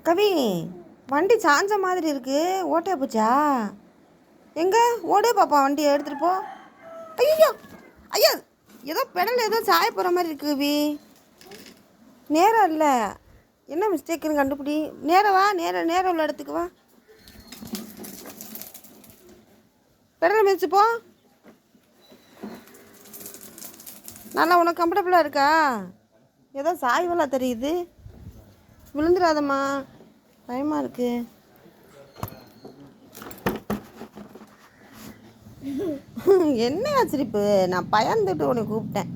கவி, வண்டி சாஞ்ச மாதிரி இருக்கு. ஓட்டையா போச்சா? எங்க ஓடே பாப்பா, வண்டியை எடுத்துகிட்டு போ. ஐயோ ஐயா, ஏதோ பெடல் ஏதோ சாய போகிற மாதிரி இருக்கு கவி. நேரம் இல்லை, என்ன மிஸ்டேக்குன்னு கண்டுபிடி. நேரம் வா, நேரம் உள்ள இடத்துக்கு வா. பெடல் மிதிச்சு போ. நல்லா உனக்கு கம்ஃபர்டபுளாக இருக்கா? ஏதோ சாய்வெல்லாம் தெரியுது. விழுந்துடாதம்மா, பயமாக இருக்கு. என்ன ஆச்சரிப்பு, நான் பயந்துட்டு உன்னை கூப்பிட்டேன்.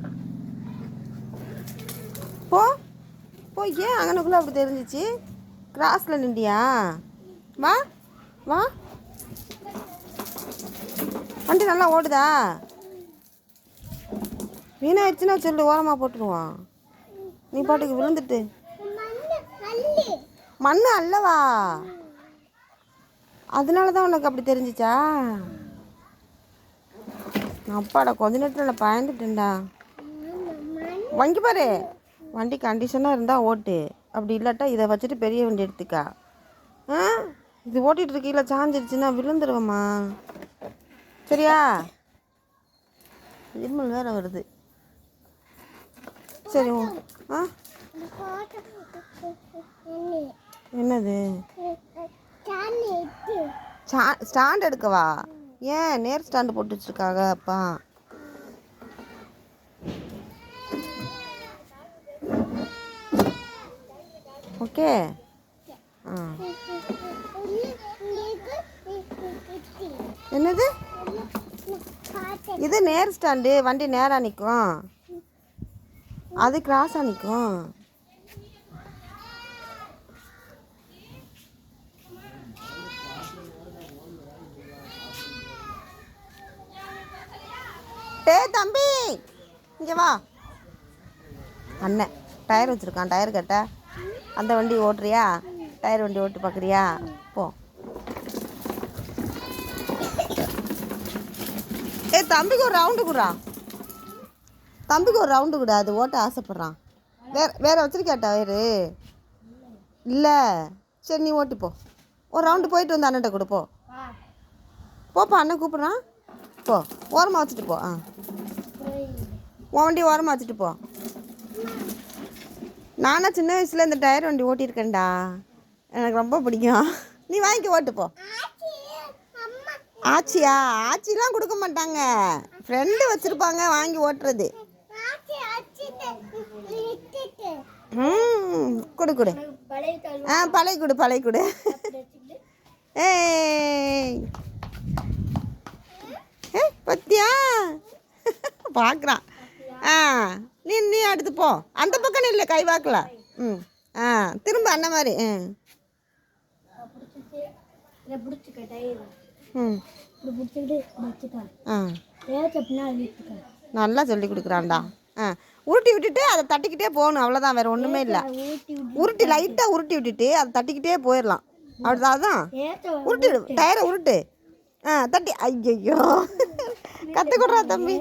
போ போ. ஏன் அங்கனுக்குள்ளே அப்படி தெரிஞ்சிச்சு? கிராஸில் நின்றியா? வா வா. வண்டி நல்லா ஓடுதா? வீணாயிடுச்சுன்னா சொல்லு, ஓரமாக போட்டுருவான். நீ பாட்டுக்கு விழுந்துட்டு. மண்ணு அல்லவா? அதனால தான் உனக்கு அப்படி தெரிஞ்சிச்சா? அப்பாடா, கொஞ்ச நேரத்தில் பயந்துட்டேன்டா. வங்கி பாரு, வண்டி கண்டிஷனாக இருந்தால் ஓட்டு, அப்படி இல்லாட்டா இதை வச்சுட்டு பெரிய வண்டி எடுத்துக்கா. இது ஓட்டிகிட்டு இருக்கீங்களா, சாஞ்சிருச்சுன்னா விழுந்துருவேம்மா. சரியா? இருமல் வேறு வருது. சரி. என்னது? ஸ்டாண்ட் எடுக்கவா? ஏன் நேர் ஸ்டாண்டு போட்டு வச்சுருக்காங்க அப்பா? ஓகே. என்னது இது? நேர் ஸ்டாண்டு, வண்டி நேராக நிற்கும், அது கிராஸாக நிற்கும். தம்பி இங்கே வா. அண்ணன் டயர் வச்சுருக்கான், டயர் கட்ட. அந்த வண்டி ஓட்டுறியா? டயர் வண்டி ஓட்டு பார்க்குறியா? போ. தம்பிக்கு ஒரு ரவுண்டு கூடா. தம்பிக்கு ஒரு ரவுண்டு கூட, அது ஓட்ட ஆசைப்பட்றான். வேற வச்சுருக்கியா டயரு? இல்லை. சரி, நீ ஓட்டி போ. ஒரு ரவுண்டு போயிட்டு வந்து அண்ணன்ட்ட கொடு. போப்பா, அண்ணன் கூப்பிட்றான். போ, ஓரமாக வச்சுட்டு போ. உன் வண்டி ஓரமாக வச்சுட்டு போ. நானா சின்ன வயசில் இந்த டயர் வண்டி ஓட்டியிருக்கேன்டா, எனக்கு ரொம்ப பிடிக்கும். நீ வாங்கி ஓட்டு போ. ஆச்சியா? ஆச்சிலாம் கொடுக்க மாட்டாங்க, ஃப்ரெண்டு வச்சுருப்பாங்க வாங்கி ஓட்டுறது. கொடு கொடு. பழைய கொடு. ஏய் பத்தியா பார்க்குறான். நீ அடுத்து போ. அந்த பக்கம் இல்லை, கை வாக்கல. திரும்ப அண்ண மாதிரி. நல்லா சொல்லி கொடுக்குறான்டா. உருட்டி விட்டுட்டு அதை தட்டிக்கிட்டே போகணும், அவ்வளோதான், வேறு ஒன்றுமே இல்லை. உருட்டி லைட்டாக உருட்டி விட்டுட்டு அதை தட்டிக்கிட்டே போயிடலாம், அவ்வளோதான். அதான் உருட்டு, டயரை உருட்டு. தட்டி. ஐயோ, கற்றுக் கொடுறா தம்பி.